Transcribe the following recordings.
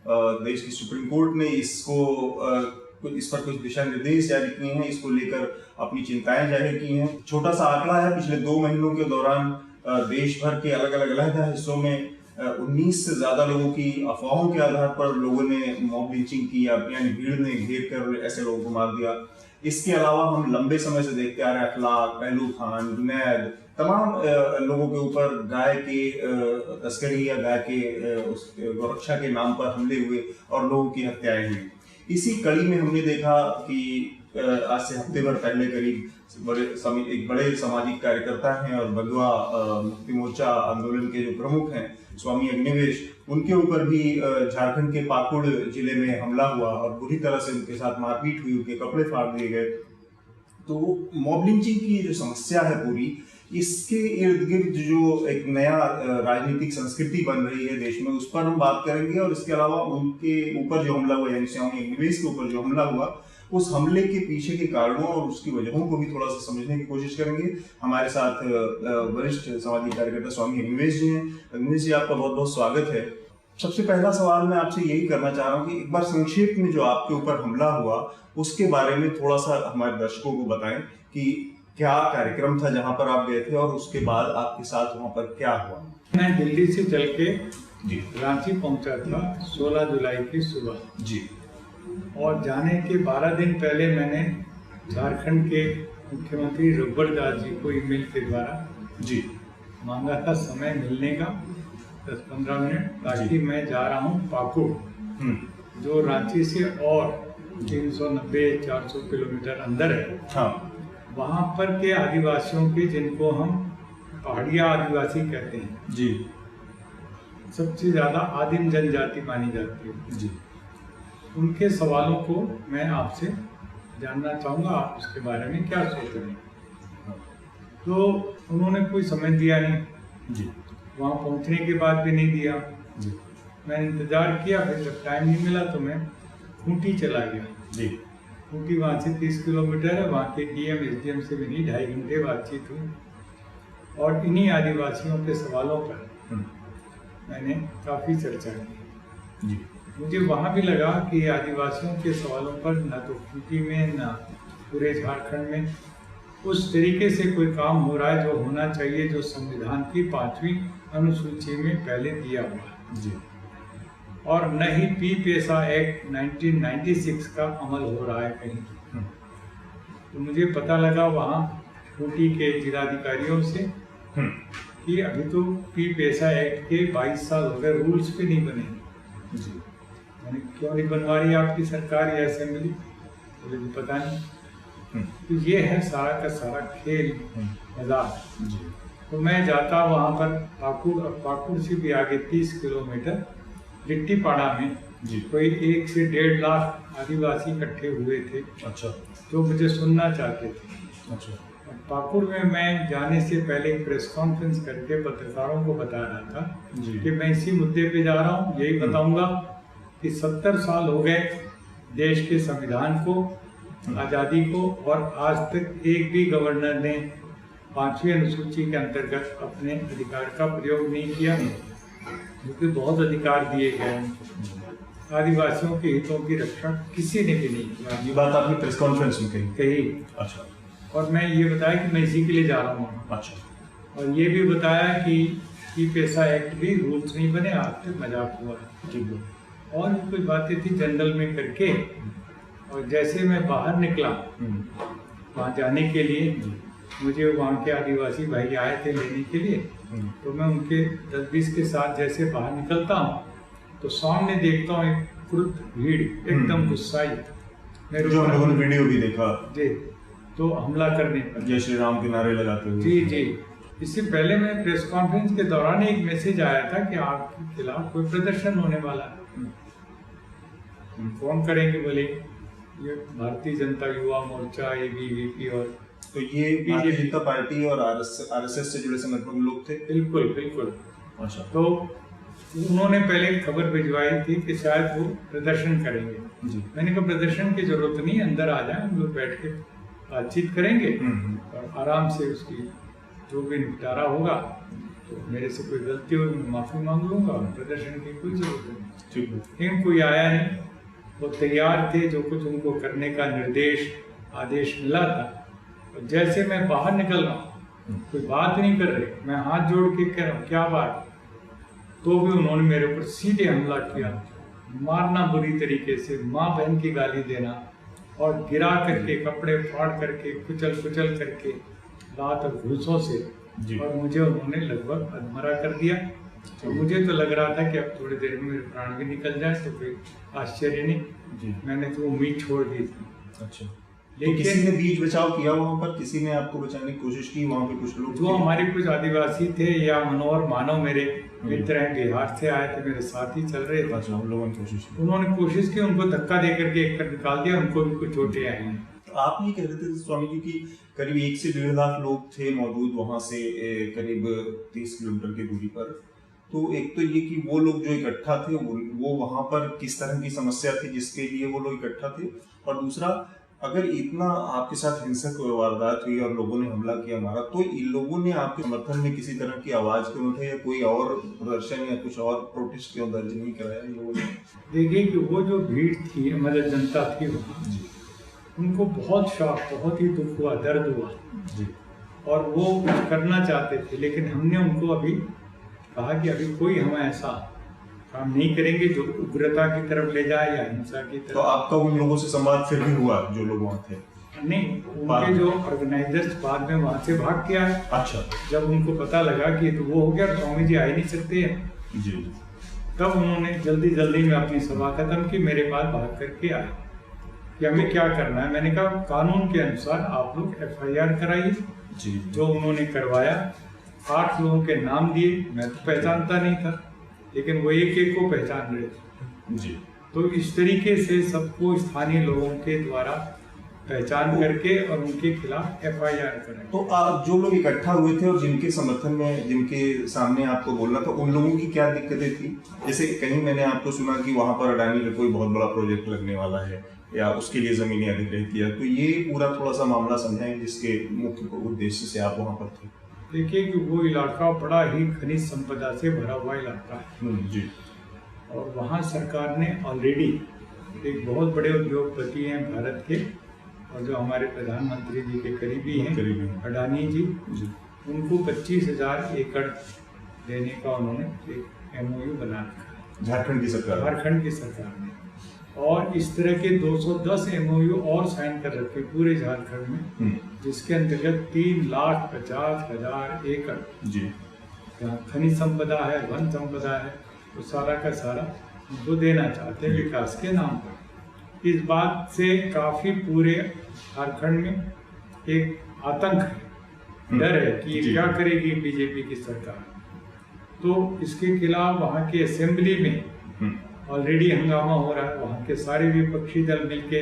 देश की supreme court ने इस पर कुछ दिशा निर्देश जारी किए हैं, इसको लेकर अपनी चिंताएं जाहिर की हैं। छोटा सा आंकड़ा है, पिछले 2 महीनों के दौरान देश भर के अलग अलग हिस्सों में 19 से ज्यादा लोगों की अफवाहों के आधार पर लोगों ने मॉब लिंचिंग की, यानी भीड़ ने घेर कर ऐसे लोगों को मार दिया। इसके अलावा हम लंबे समय से देखते आ रहे हैं अखलाक, पहलू खान, जुनैद, तमाम लोगों के ऊपर गाय के तस्करी या गाय के गौरक्षा के नाम पर हमले हुए और लोगों की हत्याएं हुई। इसी कड़ी में हमने देखा कि आज से हफ्ते भर पहले करीब एक बड़े सामाजिक कार्यकर्ता हैं और बंधुआ मुक्ति मोर्चा आंदोलन के जो प्रमुख हैं स्वामी अग्निवेश, उनके ऊपर भी झारखंड के पाकुड़ जिले में हमला हुआ और बुरी तरह से उनके साथ मारपीट हुई, उनके कपड़े फाड़ दिए गए। तो मॉब लिंचिंग की जो समस्या है पूरी, इसके इर्द गिर्द जो एक नया राजनीतिक संस्कृति बन रही है देश में, उस पर हम बात करेंगे। और इसके अलावा उनके ऊपर जो हमला हुआ, यानी स्वामी अग्निवेश के ऊपर जो हमला हुआ, उस हमले के पीछे के कारणों और उसकी वजहों को भी थोड़ा सा समझने की कोशिश करेंगे। हमारे साथ वरिष्ठ सामाजिक कार्यकर्ता स्वामी अग्निवेश जी हैं। अग्निवेश जी, आपका बहुत बहुत स्वागत है। सबसे पहला सवाल मैं आपसे यही करना चाह रहा हूँ कि एक बार संक्षेप में जो आपके ऊपर हमला हुआ उसके बारे में थोड़ा सा हमारे दर्शकों को बताएं कि क्या कार्यक्रम था जहाँ पर आप गए थे और उसके बाद आपके साथ वहाँ पर क्या हुआ। मैं दिल्ली से चल के रांची पहुँचा था 16 जुलाई की सुबह जी, और जाने के 12 दिन पहले मैंने झारखंड के मुख्यमंत्री रघुवर दास जी को ईमेल के द्वारा जी मांगा था समय मिलने का 10-15 मिनट, ताकि मैं जा रहा हूँ पाकुड़, जो रांची से और 390-400 किलोमीटर अंदर है। हाँ, वहाँ पर के आदिवासियों के, जिनको हम पहाड़िया आदिवासी कहते हैं जी, सबसे ज़्यादा आदिम जनजाति मानी जाती है जी, उनके सवालों को मैं आपसे जानना चाहूँगा, आप उसके बारे में क्या सोच रहे हैं। तो उन्होंने कोई समय दिया नहीं जी, वहाँ पहुँचने के बाद भी नहीं दिया जी। मैंने इंतज़ार किया, फिर जब टाइम नहीं मिला तो मैं खूंटी चला गया जी। खूंटी वहाँ से 30 किलोमीटर है, वहाँ के डीएम एसडीएम से भी नहीं 2.5 घंटे बातचीत हुई, और इन्हीं आदिवासियों के सवालों पर मैंने काफ़ी चर्चा की जी। मुझे वहाँ भी लगा कि आदिवासियों के सवालों पर न तो खूंटी में न पूरे झारखंड में उस तरीके से कोई काम हो रहा है जो होना चाहिए, जो संविधान की 5वीं अनुसूची में पहले दिया हुआ जी, और न ही पी पेसा एक्ट 1996 का अमल हो रहा है कहीं। तो मुझे पता लगा वहाँ खूंटी के जिलाधिकारियों से कि अभी तो पी पेसा एक्ट के 22 साल हो गए, रूल्स पे नहीं बने जी। मैंने क्यों नहीं बनवा रही आपकी सरकार या असेंबली? बोले जी पता नहीं। तो ये है सारा का सारा खेल मजाक जी। तो मैं जाता वहाँ पर पाकुड़, और पाकुड़ से भी आगे 30 किलोमीटर लिट्टीपाड़ा में जी, कोई 1 से 1.5 लाख आदिवासी इकट्ठे हुए थे। अच्छा। जो मुझे सुनना चाहते थे। अच्छा। पाकुड़ में मैं जाने से पहले प्रेस कॉन्फ्रेंस करके पत्रकारों को बता रहा था जी, कि मैं इसी मुद्दे पे जा रहा हूँ, यही बताऊंगा कि 70 साल हो गए देश के संविधान को, आज़ादी को, और आज तक एक भी गवर्नर ने 5वीं अनुसूची के अंतर्गत अपने अधिकार का प्रयोग नहीं किया, क्योंकि बहुत अधिकार दिए गए। आदिवासियों के हितों की रक्षा किसी ने भी नहीं किया। ये बात आपने प्रेस कॉन्फ्रेंस में कही। अच्छा। और मैं ये बताया कि मैं इसी के लिए जा रहा हूँ। अच्छा। और ये भी बताया कि पेशा एक्ट भी रूल्स नहीं बने, आज तक मजाक हुआ है। और भी कुछ बातें थी जनरल में करके, और जैसे मैं बाहर निकला वहाँ जाने के लिए, मुझे वहाँ के आदिवासी भाई आए थे लेने के लिए, तो मैं उनके 10-20 के साथ जैसे बाहर निकलता हूँ तो सामने देखता हूँ एक क्रुद्ध भीड़ एकदम गुस्साई, जो हम लोगों ने वीडियो भी देखा जी, तो हमला करने पर जय श्री राम के नारे लगाते हुए जी जी। इससे पहले मैं प्रेस कॉन्फ्रेंस के दौरान एक मैसेज आया था कि आपके खिलाफ कोई प्रदर्शन होने वाला है, फोन करेंगे। बोले ये भारतीय जनता युवा मोर्चा, एबीवीपी, और तो ये भारतीय जनता पार्टी और आरएसएस से जुड़े संगठन लोग थे। बिल्कुल बिल्कुल। अच्छा। तो उन्होंने पहले खबर भिजवाई थी कि शायद वो प्रदर्शन करेंगे जी। मैंने कहा प्रदर्शन की जरूरत नहीं, अंदर आ जाए, हम लोग बैठ के बातचीत करेंगे और आराम से उसकी जो भी निपटारा होगा तो मेरे से कोई गलती हुई मैं माफ़ी मांग लूँगा, प्रदर्शन की कोई ज़रूरत नहीं। ठीक है। लेकिन कोई आया नहीं, वो तैयार थे, जो कुछ उनको करने का निर्देश आदेश मिला था। और जैसे मैं बाहर निकल रहा हूँ, कोई बात नहीं कर रहे, मैं हाथ जोड़ के कह रहा हूँ क्या बात, तो भी उन्होंने मेरे ऊपर सीधे हमला किया, मारना बुरी तरीके से, माँ बहन की गाली देना और गिरा करके, कपड़े फाड़ करके, कुचल कुचल करके, लात और घूसों से, और मुझे उन्होंने लगभग अधमरा कर दिया। तो मुझे तो लग रहा था कि अब थोड़ी देर में मेरे प्राण भी निकल जाए, तो कोई आश्चर्य नहीं, मैंने तो उम्मीद छोड़ दी थी। अच्छा, लेकिन किसी ने बीच बचाव किया वहाँ पर, किसी ने आपको बचाने की कोशिश की वहाँ पे? कुछ लोग जो हमारे कुछ आदिवासी थे या मनोहर मानव मेरे मित्र हैं, बिहार से आए थे, मेरे साथ ही चल रहे थे। अच्छा, हम लोगों ने कोशिश की, उन्होंने कोशिश की, उनको धक्का दे करके एक कर निकाल दिया, उनको भी कुछ चोटें आई हैं। आप ये कह रहे थे स्वामी जी की करीब 1 से 1.5 लाख लोग थे मौजूद वहाँ से करीब 30 किलोमीटर की दूरी पर। तो एक तो ये कि वो लोग जो इकट्ठा थे वो वहाँ पर किस तरह की समस्या थी जिसके लिए वो लोग इकट्ठा थे, और दूसरा अगर इतना आपके साथ हिंसक वारदात हुई और लोगों ने हमला किया मारा, तो इन लोगों ने आपके समर्थन में किसी तरह की आवाज क्यों उठाई या कोई और प्रदर्शन या कुछ और प्रोटेस्ट क्यों दर्ज नहीं कराया इन लोगों ने? देखिए कि वो जो भीड़ थी, मतलब जनता थी वहाँ, उनको बहुत शौक, बहुत ही दुख हुआ, दर्द हुआ जी, और वो कुछ करना चाहते थे, लेकिन हमने उनको अभी कहा कि अभी कोई हम ऐसा काम नहीं करेंगे जो उग्रता की तरफ ले जाए या हिंसा की तरफ। तो आपका उन लोगों से संवाद फिर भी हुआ जो लोग वहाँ थे? नहीं, उनके जो ऑर्गेनाइजर्स बाद में वहाँ से भाग के आए। अच्छा, जब उनको पता लगा कि तो वो हो गया, स्वामी जी आ ही नहीं सकते हैं जी, तब उन्होंने जल्दी जल्दी में अपनी सभा खत्म की, मेरे पास भाग करके आए कि हमें क्या करना है। मैंने कहा कानून के अनुसार आप लोग FIR कराइए। जो उन्होंने करवाया, 8 लोगों के नाम दिए, मैं तो पहचानता नहीं था, लेकिन वो एक एक को पहचान रहे थे जी। तो इस तरीके से सबको स्थानीय लोगों के द्वारा पहचान करके और उनके खिलाफ FIR करें। तो आप जो लोग इकट्ठा हुए थे और जिनके समर्थन में, जिनके सामने आपको बोलना था, उन लोगों की क्या दिक्कतें थी? जैसे कहीं मैंने आपको सुना कि वहां पर अडानी का कोई बहुत बड़ा प्रोजेक्ट लगने वाला है या उसके लिए जमीनें अधिग्रहित किया, तो ये पूरा थोड़ा सा मामला समझाएं जिसके मुख्य उद्देश्य से आप वहां पर थे। देखिए कि वो इलाका बड़ा ही खनिज संपदा से भरा हुआ इलाका है जी, और वहाँ सरकार ने ऑलरेडी एक बहुत बड़े उद्योगपति हैं भारत के और जो हमारे प्रधानमंत्री जी के करीबी हैं, अडानी जी, उनको 25,000 एकड़ देने का उन्होंने एक MOU बना रखा है, झारखंड की सरकार ने। और इस तरह के 210 MOU और साइन कर रखे पूरे झारखंड में, जिसके अंतर्गत 3,50,000 एकड़ जहाँ खनिज संपदा है, वन संपदा है, वो सारा का सारा उनको देना चाहते हैं विकास के नाम पर। इस बात से काफी पूरे झारखंड में एक आतंक है, डर है कि ये क्या करेगी बीजेपी की सरकार। तो इसके खिलाफ वहाँ की असेंबली में ऑलरेडी हंगामा हो रहा है, वहाँ के सारे विपक्षी दल मिलके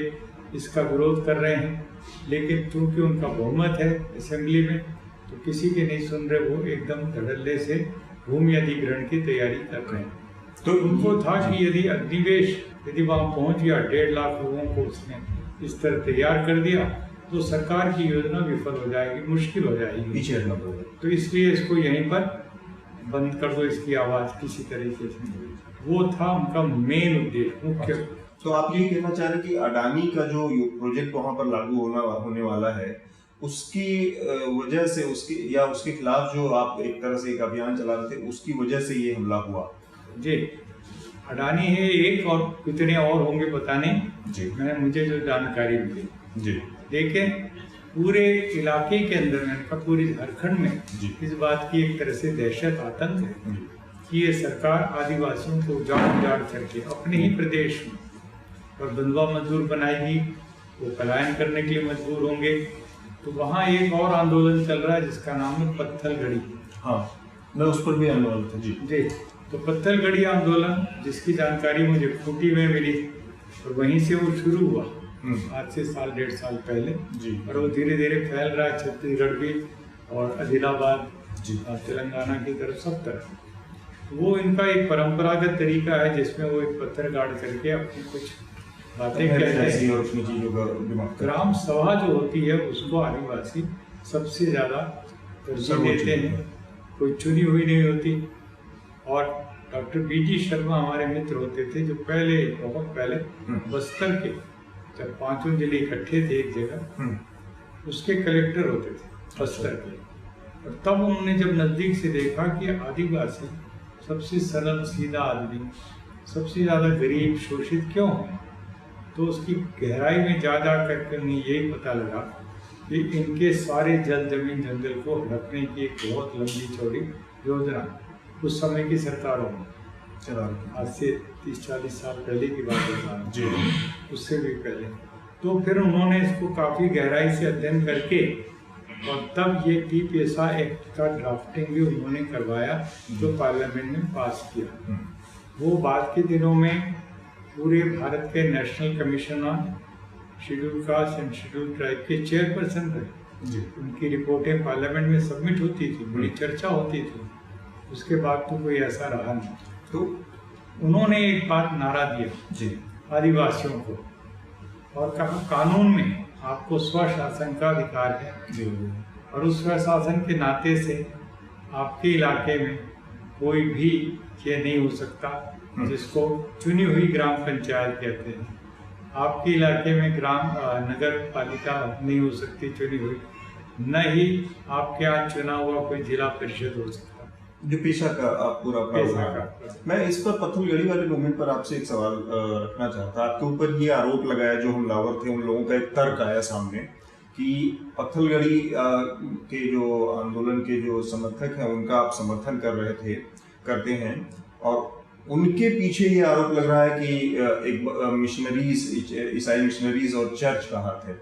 इसका विरोध कर रहे हैं, लेकिन चूंकि उनका बहुमत है असेंबली में तो किसी के नहीं सुन रहे, वो एकदम धड़ल्ले से भूमि अधिग्रहण की तैयारी कर रहे हैं। तो उनको था कि यदि वहाँ पहुँच गया, 1.5 लाख लोगों को उसने इस तरह तैयार कर दिया तो सरकार की योजना विफल हो जाएगी, मुश्किल हो जाएगी, पीछे हटना पड़ेगा। तो इसलिए इसको यहीं पर बंद कर दो, इसकी आवाज़ किसी तरीके से। वो था उनका मेन उद्देश्य, मुख्य। तो आप ये कहना चाह रहे कि अडानी का जो प्रोजेक्ट वहां पर लागू होने वाला है, उसकी वजह से, उसके खिलाफ जो आप एक तरह से एक अभियान चला रहे थे, उसकी वजह से ये हमला हुआ? जी, अडानी है एक, और कितने और होंगे पता नहीं जी, मुझे जो जानकारी मिली जी। लेकिन पूरे इलाके के अंदर, मैंने कहा पूरे झारखंड में इस बात की एक तरह से दहशत, आतंक है कि ये सरकार आदिवासियों को उजाड़ करके अपने ही प्रदेश में और बंधुआ मजदूर बनाएगी, वो पलायन करने के लिए मजबूर होंगे। तो वहाँ एक और आंदोलन चल रहा है जिसका नाम है पत्थलगड़ी। हाँ, मैं उस पर भी आंदोलन था जी। तो पत्थलगड़ी आंदोलन, जिसकी जानकारी मुझे खूंटी में मिली और वहीं से वो शुरू हुआ आज से 1.5 साल पहले जी। और वो धीरे धीरे फैल रहा है छत्तीसगढ़ भी और आदिलाबाद, तेलंगाना की तरफ, सब तरफ। वो इनका एक परंपरागत तरीका है जिसमें वो एक पत्थर गाड़ करके अपनी कुछ बातें कहते हैं और अपनी चीजों का दिमाग। ग्राम सभा जो होती है उसको आदिवासी सबसे ज्यादा तरजीह देते हैं कोई चुनी हुई नहीं होती। और डॉक्टर बीजी शर्मा हमारे मित्र होते थे, जो पहले बहुत पहले बस्तर के जब 5 जिले इकट्ठे थे एक जगह, उसके कलेक्टर होते थे बस्तर के। और तब उन्होंने जब नज़दीक से देखा कि आदिवासी सबसे सरल सीधा आदमी, सबसे ज़्यादा गरीब शोषित क्यों है, तो उसकी गहराई में जा करके उन्हें यही पता लगा कि इनके सारे जल जमीन जंगल को हड़पने की एक बहुत लंबी चौड़ी योजना उस समय की सरकारों में, आज से 30-40 साल पहले की बात बता जी, उससे भी पहले। तो फिर उन्होंने इसको काफ़ी गहराई से अध्ययन करके और तब ये टीपेसा एक्ट का ड्राफ्टिंग भी उन्होंने करवाया, जो पार्लियामेंट में पास किया। वो बाद के दिनों में पूरे भारत के national commission on schedule caste and schedule tribe के चेयरपर्सन रहे। उनकी रिपोर्टें पार्लियामेंट में सबमिट होती थी, बड़ी चर्चा होती थी। उसके बाद तो कोई ऐसा रहा नहीं। तो उन्होंने एक बात नारा दिया जी आदिवासियों को, और कहा कानून में आपको स्वशासन का अधिकार है जी, और उस स्वशासन के नाते से आपके इलाके में कोई भी ये नहीं हो सकता जिसको चुनी हुई ग्राम पंचायत कहते हैं। आपके इलाके में नगर पालिका नहीं हो सकती चुनी हुई, न ही आपके यहाँ चुना हुआ कोई जिला परिषद हो सकता। जो पेशा का आप पूरा मैं इस पर पत्थलगड़ी वाले मूवमेंट पर आपसे एक सवाल रखना चाहता। आपके ऊपर ये आरोप लगाया, जो हमलावर थे उन लोगों का एक तर्क आया सामने कि पत्थलगड़ी के जो आंदोलन के जो समर्थक हैं उनका आप समर्थन करते हैं, और उनके पीछे ये आरोप लग रहा है कि एक मिशनरीज, ईसाई मिशनरीज और चर्च का हाथ है।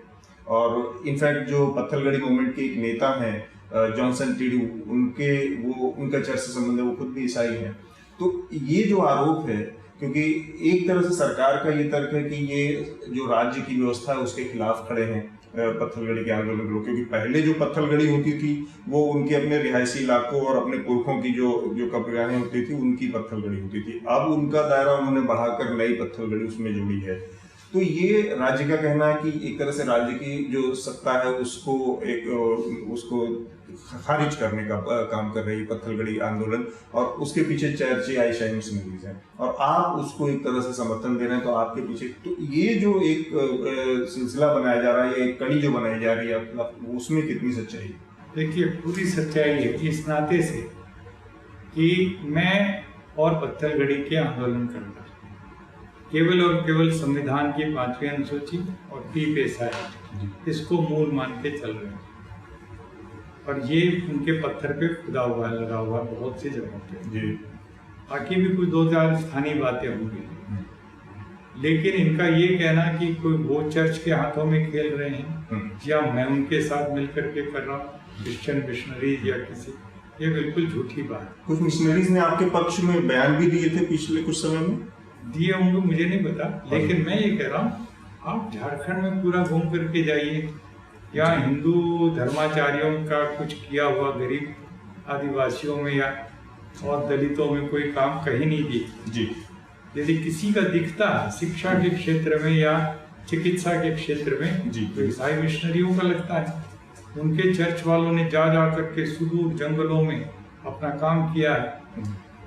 और इनफैक्ट जो पत्थलगड़ी मूवमेंट के एक नेता हैं जॉनसन टिडू, उनका चर्च से संबंध है, वो खुद भी ईसाई हैं। तो ये जो आरोप है, क्योंकि एक तरह से सरकार का ये तर्क है कि ये जो राज्य की व्यवस्था है उसके खिलाफ खड़े हैं पत्थलगड़ी के आंदोलन के लोग, क्योंकि पहले जो पत्थलगड़ी होती थी वो उनके अपने रिहायशी इलाकों और अपने पुरखों की जो कब्रगाहें होती थी उनकी पत्थलगड़ी होती थी। अब उनका दायरा उन्होंने बढ़ाकर नई पत्थलगड़ी उसमें जोड़ी है। तो ये राज्य का कहना है कि एक तरह से राज्य की जो सत्ता है उसको खारिज करने का काम कर रही है पत्थलगड़ी आंदोलन, और उसके पीछे चर्च या ईसाई मिशनरीज हैं, और आप उसको एक तरह से समर्थन दे रहे हैं। तो आपके पीछे तो ये जो एक सिलसिला बनाया जा रहा है, ये एक कड़ी जो बनाई जा रही है, उसमें कितनी सच्चाई है? देखिए, पूरी सच्चाई है इस नाते से कि मैं और पत्थलगड़ी के आंदोलन करता केवल और केवल संविधान की 5वीं अनुसूची और टीपेसा एक्ट, इसको मूल मान के चल रहे हैं। और ये उनके पत्थर पे खुदा हुआ लगा हुआ बहुत सी जगहों पे। बाकी भी कुछ 2-4 स्थानीय बातें होंगी, लेकिन इनका ये कहना कि कोई वो चर्च के हाथों में खेल रहे हैं या मैं उनके साथ मिलकर के कर रहा हूँ, क्रिश्चियन मिशनरीज या किसी, ये बिल्कुल झूठी बात है। कुछ मिशनरीज ने आपके पक्ष में बयान भी दिए थे पिछले कुछ समय में? दिए होंगे, मुझे नहीं पता, लेकिन मैं ये कह रहा हूँ आप झारखंड में पूरा घूम करके जाइए, यहाँ हिंदू धर्माचार्यों का कुछ किया हुआ गरीब आदिवासियों में या और दलितों में कोई काम कहीं नहीं दिए जी। यदि किसी का दिखता है शिक्षा के क्षेत्र में या चिकित्सा के क्षेत्र में जी, तो ईसाई मिशनरियों का लगता है। उनके चर्च वालों ने जा करके सुदूर जंगलों में अपना काम किया है,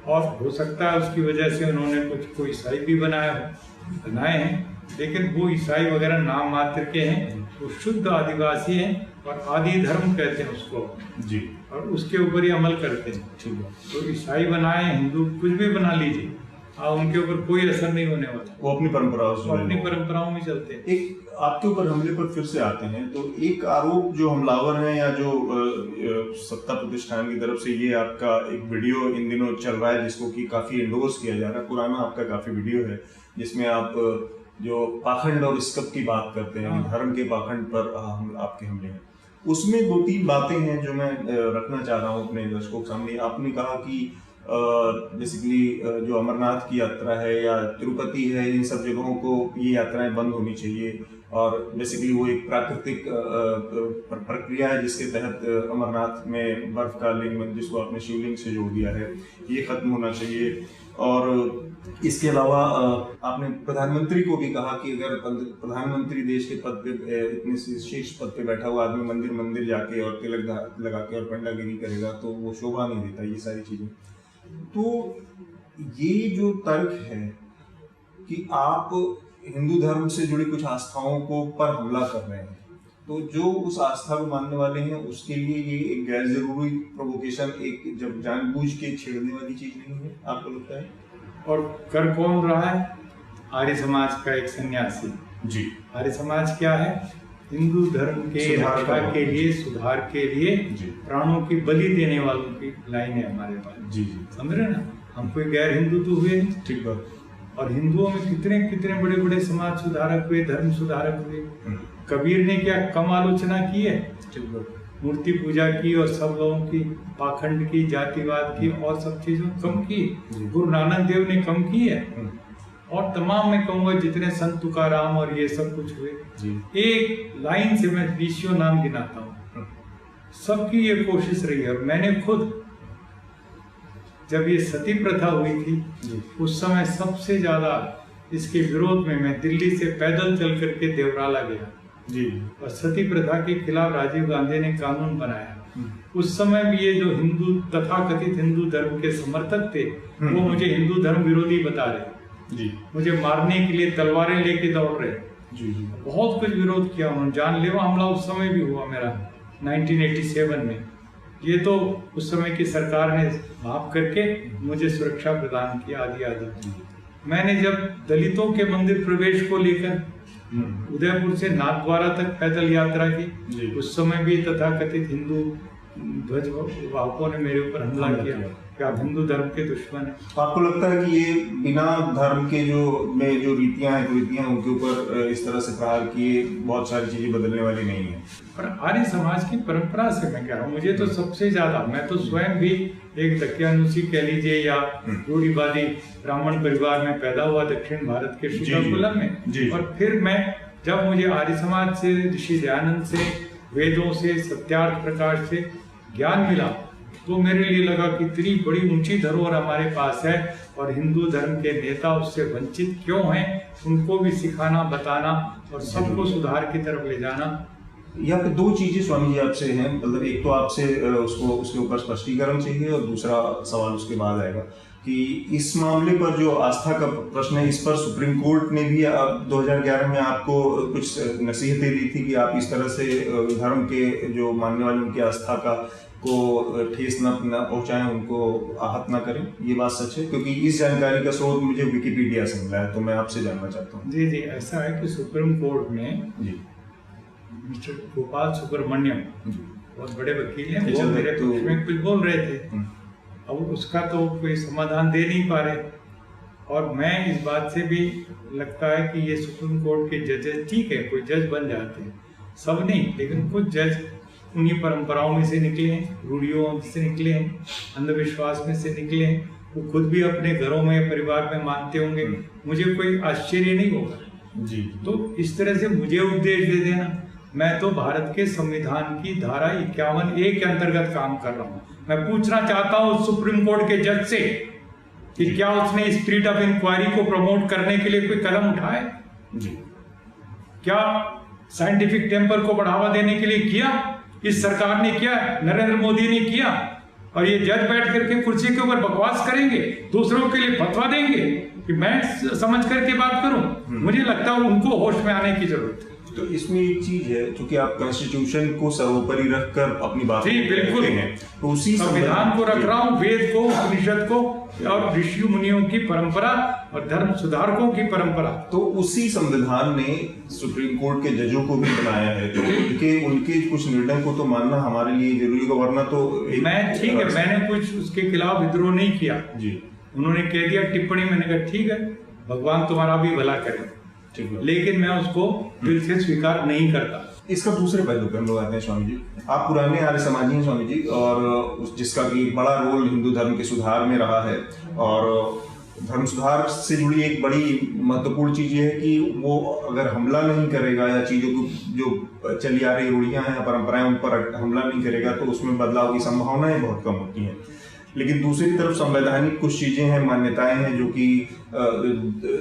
और हो सकता है उसकी वजह से उन्होंने कोई ईसाई भी बनाए हैं, लेकिन वो ईसाई वगैरह नाम मात्र के हैं, वो शुद्ध आदिवासी हैं और आदि धर्म कहते हैं उसको जी, और उसके ऊपर ही अमल करते हैं। ठीक है, तो ईसाई बनाए, हिंदू कुछ भी बना लीजिए, उनके ऊपर कोई असर नहीं होने वाला, वो अपनी परंपराओं में चलते हैं। एक आपके ऊपर हमले पर फिर से आते हैं, तो एक आरोप जो हमलावर हैं या जो सत्ता प्रतिष्ठान की तरफ से, ये आपका एक वीडियो इन दिनों चल रहा है जिसको कि काफी एंडोर्स किया जा रहा है, पुराना आपका काफी वीडियो है जिसमें आप जो पाखंड और स्कप की बात करते हैं, धर्म के पाखंड पर आपके हमले हैं। उसमें 2-3 बातें हैं जो मैं रखना चाह रहा हूँ अपने दर्शकों के सामने। आपने कहा कि बेसिकली जो अमरनाथ की यात्रा है या तिरुपति है, इन सब जगहों को ये यात्राएं बंद होनी चाहिए, और बेसिकली वो एक प्राकृतिक प्रक्रिया है जिसके तहत अमरनाथ में बर्फ का लिंग, जिसको आपने शिवलिंग से जोड़ दिया है, ये खत्म होना चाहिए। और इसके अलावा आपने प्रधानमंत्री को भी कहा कि अगर प्रधानमंत्री देश के पद पे इतने शीर्ष पद पे बैठा हुआ आदमी मंदिर मंदिर जाके और तिलक लगा के और पंडागिरी करेगा तो वो शोभा नहीं देता, ये सारी चीजें। तो ये जो तर्क है कि आप हिंदू धर्म से जुड़ी कुछ आस्थाओं को पर हमला कर रहे हैं, तो जो उस आस्था को मानने वाले हैं उसके लिए ये एक गैर जरूरी प्रोवोकेशन, एक जब जानबूझ के छेड़ने वाली चीज नहीं है, आपको लगता है? और कर कौन रहा है? आर्य समाज का एक सन्यासी जी। आर्य समाज क्या है? हिंदू धर्म के रक्षा के लिए, सुधार के लिए प्राणों की बलि देने वालों की लाइन है हमारे पास। जी जी, समझ रहे ना, हम कोई गैर हिंदू तो हुए नहीं। ठीक बात। और हिंदुओं में कितने कितने बड़े बड़े समाज सुधारक हुए, धर्म सुधारक हुए। कबीर ने क्या कम आलोचना की है? मूर्ति पूजा की और सब लोगों की, पाखंड की, जातिवाद की और सब चीजों कम की। गुरु नानक देव ने कम की है। और तमाम मैं कहूँगा जितने संत तुकाराम और ये सब कुछ हुए, एक लाइन से मैं 20 नाम गिनाता हूँ, सबकी ये कोशिश रही है। और मैंने खुद जब ये सती प्रथा हुई थी उस समय सबसे ज्यादा इसके विरोध में मैं दिल्ली से पैदल चल करके देवराला गया जी। और सती प्रथा के खिलाफ राजीव गांधी ने कानून बनाया। उस समय भी ये जो हिंदू तथाकथित हिंदू धर्म के समर्थक थे वो मुझे हिंदू धर्म विरोधी बता रहे जी, मुझे मारने के लिए तलवारें लेके दौड़ रहे जी जी। बहुत कुछ विरोध किया उन्होंने। जानलेवा हमला उस समय भी हुआ मेरा 1987 में। ये तो उस समय की सरकार ने माफ करके मुझे सुरक्षा प्रदान की आदि आदि। मैंने जब दलितों के मंदिर प्रवेश को लेकर उदयपुर से नाथद्वारा तक पैदल यात्रा की, उस समय भी तथाकथित हिंदू ध्वज वाहकों ने मेरे ऊपर हमला किया कि आप हिंदू धर्म के दुश्मन हैं। आपको लगता है कि ये बिना धर्म के जो रीतियां हैं, कुरीतियां, उनके ऊपर इस तरह से प्रहार किए बहुत सारी चीजें बदलने वाली नहीं है? पर आर्य समाज की परंपरा से मैं कह रहा हूँ, मुझे तो सबसे ज्यादा, मैं तो स्वयं भी एक दकियानुसी कह लीजिए या रूढ़िवादी ब्राह्मण परिवार में पैदा हुआ दक्षिण भारत के श्रीकाकुलम में। और फिर मैं जब मुझे आर्य समाज से, ऋषि दयानंद से, वेदों से, सत्यार्थ प्रकाश से ज्ञान मिला तो मेरे लिए लगा कि इतनी बड़ी ऊंची धरोहर हमारे पास है और हिंदू धर्म के नेता उससे वंचित क्यों हैं, उनको भी सिखाना, बताना और सबको सुधार की तरफ ले जाना। यहाँ पे दो चीजें स्वामी जी आपसे हैं, मतलब एक तो आपसे उसको उसके ऊपर स्पष्टीकरण चाहिए और दूसरा सवाल उसके बाद आएगा कि इस मामले पर जो आस्था का प्रश्न है, इस पर सुप्रीम कोर्ट ने भी 2011 में आपको कुछ नसीहतें दी थी कि आप इस तरह से धर्म के जो मानने वाले उनकी आस्था को ठेस न पहुंचाएं, उनको आहत ना करें। ये बात सच है? क्योंकि इस जानकारी का स्रोत मुझे विकिपीडिया से मिला है, तो मैं आपसे जानना चाहता हूँ। जी जी, ऐसा है कि सुप्रीम कोर्ट में जी मिस्टर गोपाल सुब्रमण्यम बहुत बड़े वकील हैं, वो मेरे पक्ष में कुछ बोल रहे थे। अब उसका तो कोई समाधान दे नहीं पा रहे। और मैं इस बात से भी लगता है कि ये सुप्रीम कोर्ट के जजेस, ठीक है कोई जज बन जाते हैं, सब नहीं, लेकिन कुछ जज उन्हीं परंपराओं में से निकले हैं, रूढ़ियों से निकले हैं, अंधविश्वास में से निकले हैं। वो खुद भी अपने घरों में, परिवार में मानते होंगे, मुझे कोई आश्चर्य नहीं होगा जी। तो इस तरह से मुझे उपदेश दे देना, मैं तो भारत के संविधान की धारा 51A के अंतर्गत काम कर रहा हूँ। मैं पूछना चाहता हूँ सुप्रीम कोर्ट के जज से कि क्या उसने स्पिरिट ऑफ इंक्वायरी को प्रमोट करने के लिए कोई कदम उठाए जी? क्या साइंटिफिक टेम्पर को बढ़ावा देने के लिए किया? इस सरकार ने किया, नरेंद्र मोदी ने किया। और ये जज बैठ करके कुर्सी के ऊपर बकवास करेंगे, दूसरों के लिए फतवा देंगे कि मैं समझ करके बात करूं। मुझे लगता है उनको होश में आने की जरूरत है। तो इसमें एक चीज है, क्योंकि आप कॉन्स्टिट्यूशन को सर्वोपरि रखकर अपनी बात बिल्कुल हैं, तो उसी संविधान को रख रहा हूँ, वेद को, उपनिषद को और ऋषि मुनियों की परंपरा और धर्म सुधारकों की परंपरा। तो उसी संविधान ने सुप्रीम कोर्ट के जजों को भी बनाया है, तो उनके कुछ निर्णय को तो मानना हमारे लिए जरूरी है, वरना तो मैं ठीक है, मैंने कुछ उसके खिलाफ विद्रोह नहीं किया जी। उन्होंने कह दिया टिप्पणी, मैंने कहा ठीक है, भगवान तुम्हारा भी भला करे, लेकिन मैं उसको दिल से स्वीकार नहीं करता। इसका दूसरे पहलू पे हम लोग आते हैं स्वामी जी। आप पुराने आर्य समाजी हैं स्वामी जी, और जिसका भी एक बड़ा रोल हिंदू धर्म के सुधार में रहा है। और धर्म सुधार से जुड़ी एक बड़ी महत्वपूर्ण चीज ये है कि वो अगर हमला नहीं करेगा या चीजों को जो चली आ रही रूढ़ियां हैं, परंपराएं, उन पर हमला नहीं करेगा तो उसमें बदलाव की संभावनाएं बहुत कम होती हैं। लेकिन दूसरी तरफ संवैधानिक कुछ चीजें हैं, मान्यताएं हैं जो कि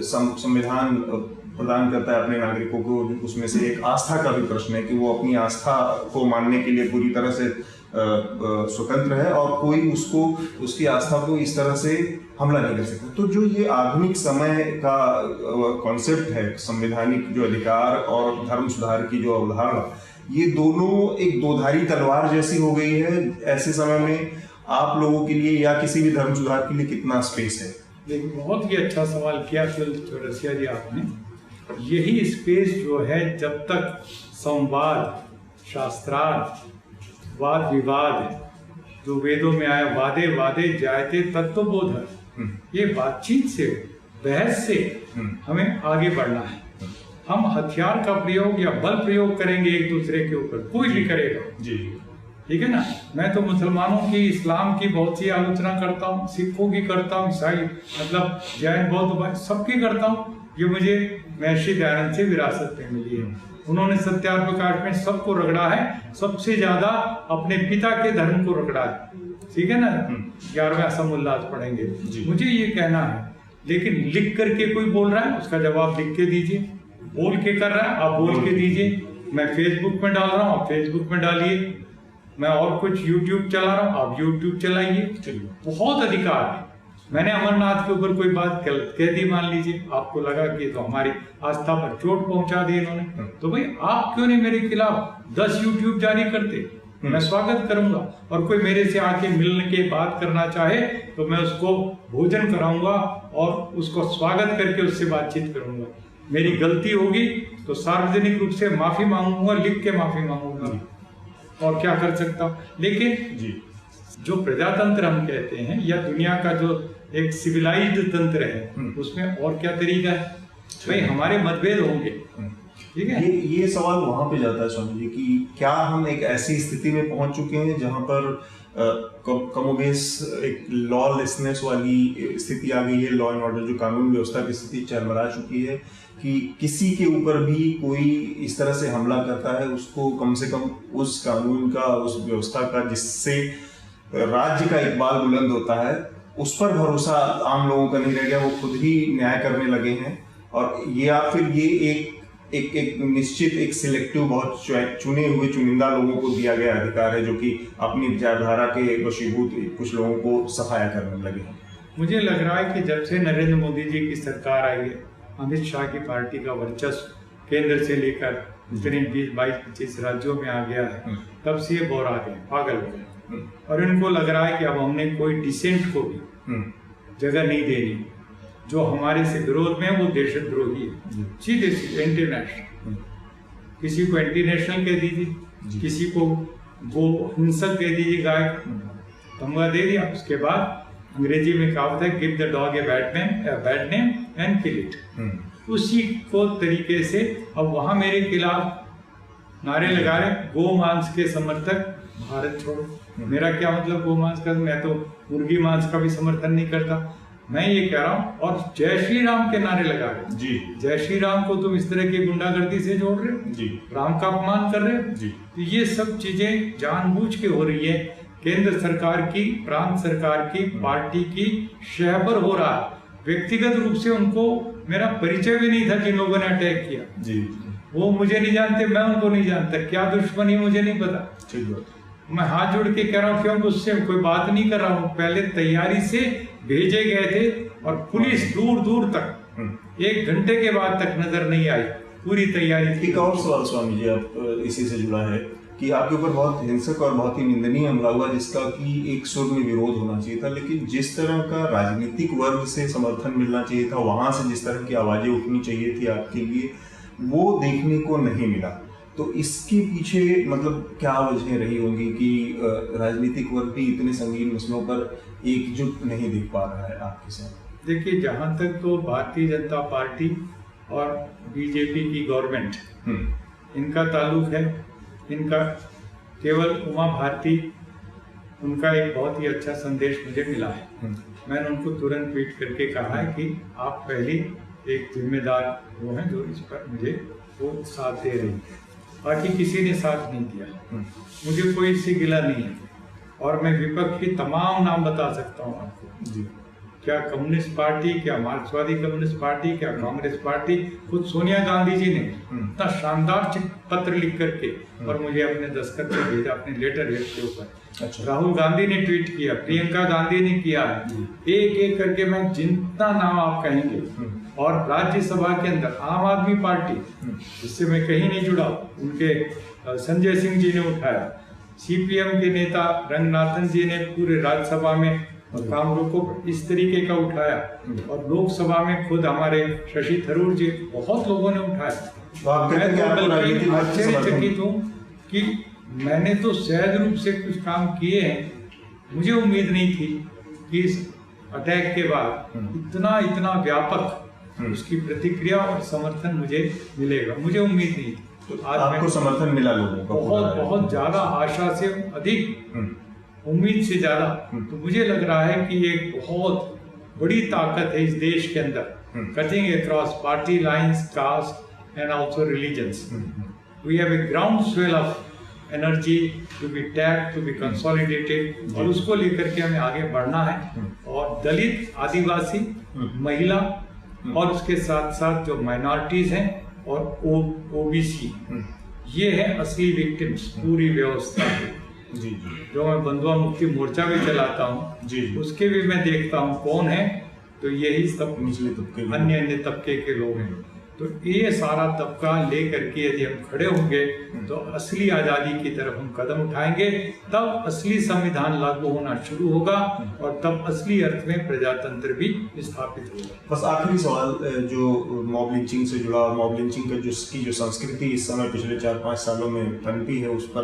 संविधान प्रदान करता है अपने नागरिकों को। उसमें से एक आस्था का भी प्रश्न है कि वो अपनी आस्था को मानने के लिए पूरी तरह से स्वतंत्र है और कोई उसको उसकी आस्था को इस तरह से हमला नहीं कर सकता। तो जो ये आधुनिक समय का कॉन्सेप्ट है, संवैधानिक जो अधिकार और धर्म सुधार की जो अवधारणा, ये दोनों एक दोधारी तलवार जैसी हो गई है। ऐसे समय में आप लोगों के लिए या किसी भी धर्म सुधार के लिए कितना स्पेस है? देखिए, बहुत ही अच्छा सवाल किया चौरसिया जी आपने। यही स्पेस जो है, जब तक संवाद, शास्त्रार्थ, वाद विवाद, जो वेदों में आया वादे वादे जायते तत्वबोध, ये बातचीत से, बहस से हमें आगे बढ़ना है। हम हथियार का प्रयोग या बल प्रयोग करेंगे एक दूसरे के ऊपर, कोई भी करेगा जी, ठीक है ना। मैं तो मुसलमानों की, इस्लाम की बहुत सी आलोचना करता हूँ, सिखों की करता हूँ, ईसाई मतलब जैन बौद्ध सबकी करता हूँ। ये मुझे महर्षि दयानंद से विरासत में मिली है। उन्होंने सत्यार प्रकाश में सबको रगड़ा है, सबसे ज्यादा अपने पिता के धर्म को रगड़ा है, ठीक है ना। 11वें असम उल्लास पढ़ेंगे। मुझे ये कहना है, लेकिन लिख करके कोई बोल रहा है उसका जवाब लिख के दीजिए, बोल के कर रहा है आप बोल के दीजिए। मैं फेसबुक में डाल रहा हूँ आप फेसबुक में डालिए, मैं और कुछ यूट्यूब चला रहा हूँ आप यूट्यूब चलाइए, बहुत अधिकार है। मैंने अमरनाथ के ऊपर कोई बात गलत कह दी, मान लीजिए, आपको लगा कि तो हमारी आस्था पर चोट पहुंचा दी इन्होंने, तो भाई आप क्यों नहीं मेरे खिलाफ 10 यूट्यूब जारी करते, मैं स्वागत करूंगा। और कोई मेरे से आके मिलने के बात करना चाहे तो मैं उसको भोजन कराऊंगा और उसको स्वागत करके उससे बातचीत करूंगा। मेरी गलती होगी तो सार्वजनिक रूप से माफी मांगूंगा, लिख के माफी मांगूंगा, और क्या कर सकता हूँ। लेकिन जी, जो प्रजातंत्र हम कहते हैं या दुनिया का जो एक सिविलाइज्ड तंत्र है, उसमें और क्या तरीका है भाई, हमारे मतभेद होंगे, ठीक है। ये सवाल वहां पे जाता है स्वामी जी कि क्या हम एक ऐसी स्थिति में पहुंच चुके हैं जहां पर कमोबेश एक लॉलेसनेस वाली स्थिति आ गई है, लॉ एंड ऑर्डर जो कानून व्यवस्था की स्थिति चरमरा चुकी है कि किसी के ऊपर भी कोई इस तरह से हमला करता है उसको कम से कम उस कानून का, उस व्यवस्था का जिससे राज्य का इकबाल बुलंद होता है, उस पर भरोसा आम लोगों का नहीं रह गया। वो खुद ही न्याय करने लगे हैं और ये फिर ये एक निश्चित एक सिलेक्टिव बहुत चुने हुए चुनिंदा लोगों को दिया गया अधिकार है जो कि अपनी विचारधारा के वशीभूत कुछ लोगों को सफाया करने लगे हैं। मुझे लग रहा है कि जब से नरेंद्र मोदी जी की सरकार आई है, अमित शाह की पार्टी का वर्चस्व केंद्र से लेकर करीब 20-22-25 राज्यों में आ गया है, तब से ये बोरा गए, पागल हो गए, और इनको लग रहा है कि अब हमने कोई डिसेंट को भी जगह नहीं देनी। जो हमारे से विरोध में है वो देशद्रोही है, सीधे इंटरनेशनल। किसी को एंटी नेशनल कह दीजिए, किसी को गो हिंसक कह दीजिए, गाय तमगा दे दिया। उसके बाद अंग्रेजी में कहावत है, give the dog a bad name and kill it. उसी को तरीके से अब वहां मेरे खिलाफ नारे लगा रहे, गो मांस के समर्थक भारत छोड़ो। मेरा क्या मतलब गो मांस का, मैं तो मुर्गी मांस का भी समर्थन नहीं करता। मैं ये कह रहा हूँ, और जय श्री राम के नारे लगा रहे जी। जय श्री राम को तुम इस तरह की गुंडागर्दी से जोड़ रहे हो जी, राम का अपमान कर रहे हो जी। तो ये सब चीजें जानबूझ के हो रही है, केंद्र सरकार की, प्रांत सरकार की, पार्टी की शहबर हो रहा है। व्यक्तिगत रूप से उनको मेरा परिचय भी नहीं था जिन लोगों ने अटैक किया जी। वो मुझे नहीं जानते, मैं उनको नहीं जानता, क्या दुश्मनी मुझे नहीं पता। ठीक है, मैं हाथ जोड़ के कह रहा हूँ, क्यों उससे कोई बात नहीं कर रहा हूँ। पहले तैयारी से भेजे गए थे और पुलिस दूर दूर तक 1 घंटे के बाद तक नजर नहीं आई, पूरी तैयारी थी। एक और सवाल स्वामी जी, आप इसी से जुड़ा है कि आपके ऊपर बहुत हिंसक और बहुत ही निंदनीय हमला हुआ जिसका कि एक सुर में विरोध होना चाहिए था, लेकिन जिस तरह का राजनीतिक वर्ग से समर्थन मिलना चाहिए था, वहां से जिस तरह की आवाजें उठनी चाहिए थी आपके लिए, वो देखने को नहीं मिला। तो इसके पीछे मतलब क्या वजह रही होंगी कि राजनीतिक वर्ग भी इतने संगीन मसलों पर एकजुट नहीं दिख पा रहा है आपके साथ? देखिए, जहाँ तक तो भारतीय जनता पार्टी और बीजेपी की गवर्नमेंट इनका ताल्लुक है, इनका केवल उमा भारती, उनका एक बहुत ही अच्छा संदेश मुझे मिला है। मैंने उनको तुरंत ट्वीट करके कहा है कि आप पहले एक जिम्मेदार वो हैं जो इस पर मुझे वो साथ दे रही है, बाकी किसी ने साथ नहीं दिया। मुझे कोई इससे गिला नहीं है और मैं विपक्ष की तमाम नाम बता सकता हूँ आपको जी। क्या कम्युनिस्ट पार्टी, क्या मार्क्सवादी कम्युनिस्ट पार्टी, क्या कांग्रेस पार्टी, खुद सोनिया गांधी जी ने इतना शानदार पत्र लिख करके और मुझे अपने दस्तखत से भेजा अपने लेटर हेड के ऊपर। अच्छा। राहुल गांधी ने ट्वीट किया, प्रियंका गांधी ने किया है, एक एक करके मैं जितना नाम आप कहेंगे। और राज्यसभा के अंदर आम आदमी पार्टी, जिससे मैं कहीं नहीं जुड़ा, उनके संजय सिंह जी ने उठाया, सीपीएम के नेता रंगनाथन जी ने पूरे राज्यसभा में कामरों को इस तरीके का उठाया, और लोकसभा में खुद हमारे शशि थरूर जी, बहुत लोगों ने उठाया। मैं आश्चर्यचकित हूँ कि मैंने तो सहज रूप से कुछ काम किए हैं, मुझे उम्मीद नहीं थी कि इस अटैक के बाद इतना व्यापक उसकी प्रतिक्रिया और समर्थन मुझे मिलेगा, मुझे उम्मीद नहीं थी। तो आपको समर्थन मिला लोगों का? बहुत ज्यादा, आशा से अधिक, उम्मीद से ज्यादा। तो मुझे लग रहा है कि ये बहुत बड़ी ताकत है इस देश के अंदर, cutting across party lines, caste and also religions. We have a ground swell of energy to be tapped, to be consolidated, और उसको लेकर के हमें आगे बढ़ना है। और दलित, आदिवासी, महिला और उसके साथ साथ जो माइनॉरिटीज हैं और ओबीसी, ये है असली विक्टिम्स पूरी व्यवस्था के। जी। जो मैं बंधुआ मुक्ति मोर्चा भी चलाता हूँ जी, उसके भी मैं देखता हूँ कौन है, तो यही सब निचले तबके, अन्य तबके के लोग हैं। तो ये सारा तबका लेकर के यदि हम खड़े होंगे तो असली आज़ादी की तरफ हम कदम उठाएंगे, तब असली संविधान लागू होना शुरू होगा और तब असली अर्थ में प्रजातंत्र भी स्थापित होगा। बस आखिरी सवाल, जो मॉब लिंचिंग से जुड़ा, मॉब लिंचिंग का जो संस्कृति इस समय पिछले 4-5 सालों में पनपी है, उस पर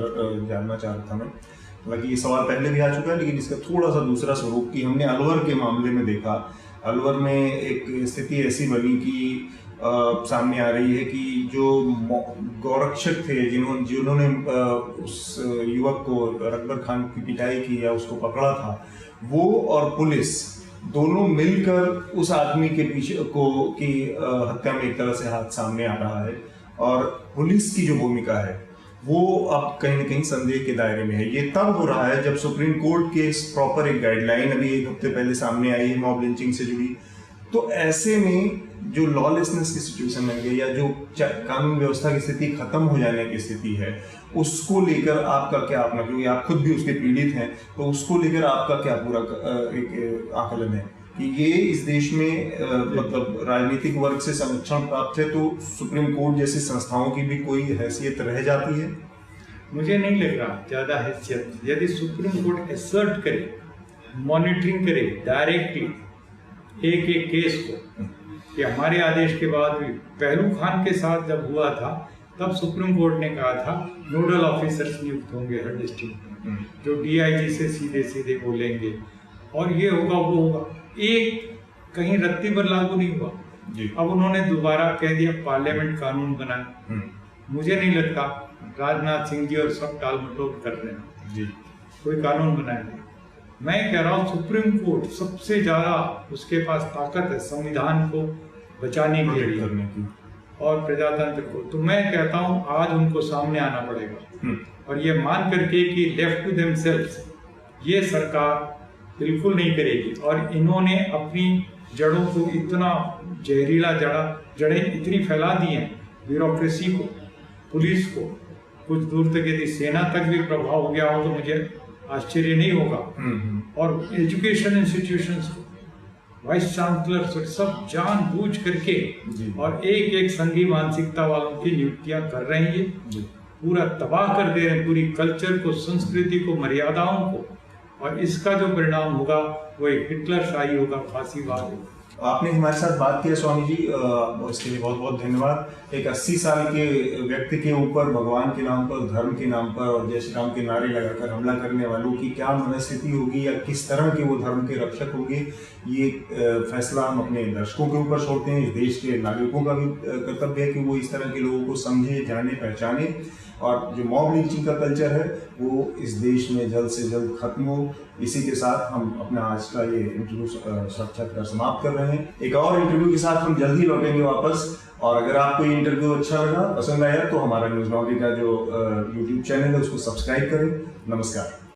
जानना चाह रहा था मैं। हालांकि ये सवाल पहले भी आ चुका है, लेकिन इसका थोड़ा सा दूसरा स्वरूप कि हमने अलवर के मामले में देखा। अलवर में एक स्थिति ऐसी बनी कि सामने आ रही है कि जो गौरक्षक थे, जिन्होंने उस युवक को रकबर खान की पिटाई की या उसको पकड़ा था, वो और पुलिस दोनों मिलकर उस आदमी के पीछे की हत्या में एक तरह से हाथ सामने आ रहा है। और पुलिस की जो भूमिका है वो अब कहीं न कहीं संदेह के दायरे में है। ये तब हो रहा है जब सुप्रीम कोर्ट के प्रॉपर एक गाइडलाइन अभी एक हफ्ते पहले सामने आई है मॉब लिंचिंग से जुड़ी। तो ऐसे में जो लॉलेसनेस की सिचुएशन है या जो कानून व्यवस्था की स्थिति खत्म हो जाने की स्थिति है, उसको लेकर आपका क्या अपना, क्योंकि आप खुद भी उसके पीड़ित हैं, तो उसको लेकर आपका क्या पूरा एक आकलन है कि ये इस देश में मतलब राजनीतिक वर्ग से संरक्षण प्राप्त है, तो सुप्रीम कोर्ट जैसी संस्थाओं की भी कोई हैसियत रह जाती है? मुझे नहीं लग रहा ज़्यादा हैसियत। यदि सुप्रीम कोर्ट असर्ट करे, मॉनिटरिंग करे डायरेक्टली एक एक केस को, कि हमारे आदेश के बाद भी पहलू खान के साथ जब हुआ था तब सुप्रीम कोर्ट ने कहा था नोडल ऑफिसर्स नियुक्त होंगे हर डिस्ट्रिक्ट में, जो डीआईजी से सीधे सीधे बोलेंगे और ये होगा वो होगा। एक कहीं रत्ती भर लागू नहीं हुआ जी। अब उन्होंने दोबारा कह दिया पार्लियामेंट कानून बनाए। मुझे नहीं लगता राजनाथ सिंह जी और सब टाल मटोल कर रहे हैं जी, कोई कानून बनाएंगे। मैं कह रहा हूँ सुप्रीम कोर्ट सबसे ज्यादा उसके पास ताकत है संविधान को बचाने के लिए और प्रजातंत्र को। तो मैं कहता हूँ आज उनको सामने आना पड़ेगा और ये मान करके कि लेफ्ट टू देमसेल्व्स ये सरकार बिल्कुल नहीं करेगी। और इन्होंने अपनी जड़ों को इतना जहरीला जड़ें इतनी फैला दी हैं, ब्यूरोक्रेसी को, पुलिस को, कुछ दूर तक यदि सेना तक भी प्रभाव हो गया हो तो मुझे आश्चर्य नहीं होगा। और एजुकेशन इंस्टीट्यूशंस को, वाइस चांसलर सब जानबूझ करके और एक एक संघी मानसिकता वालों की नियुक्तियां कर रहे हैं, पूरा तबाह कर दे रहे हैं पूरी कल्चर को, संस्कृति को, मर्यादाओं को। और इसका जो परिणाम होगा वो एक हिटलर शाही होगा, फांसीवाद होगा। आपने हमारे साथ बात किया स्वामी जी, इसके लिए बहुत बहुत धन्यवाद। एक 80 साल के व्यक्ति के ऊपर भगवान के नाम पर, धर्म के नाम पर और जय श्री राम के नारे लगाकर हमला करने वालों की क्या मनस्थिति होगी या किस तरह के वो धर्म के रक्षक होंगे, ये फैसला हम अपने दर्शकों के ऊपर छोड़ते हैं। इस देश के नागरिकों का भी कर्तव्य है कि वो इस तरह के लोगों को समझे, जाने, पहचाने। और जो मॉब लिंचिंग का कल्चर है वो इस देश में जल्द से जल्द खत्म हो। इसी के साथ हम अपना आज का ये इंटरव्यू साक्षात्कार समाप्त कर रहे हैं। एक और इंटरव्यू के साथ हम जल्द ही लौटेंगे वापस। और अगर आपको ये इंटरव्यू अच्छा लगा, पसंद आया, तो हमारा न्यूज़ लॉन्ड्री का जो यूट्यूब चैनल है उसको सब्सक्राइब करें। नमस्कार।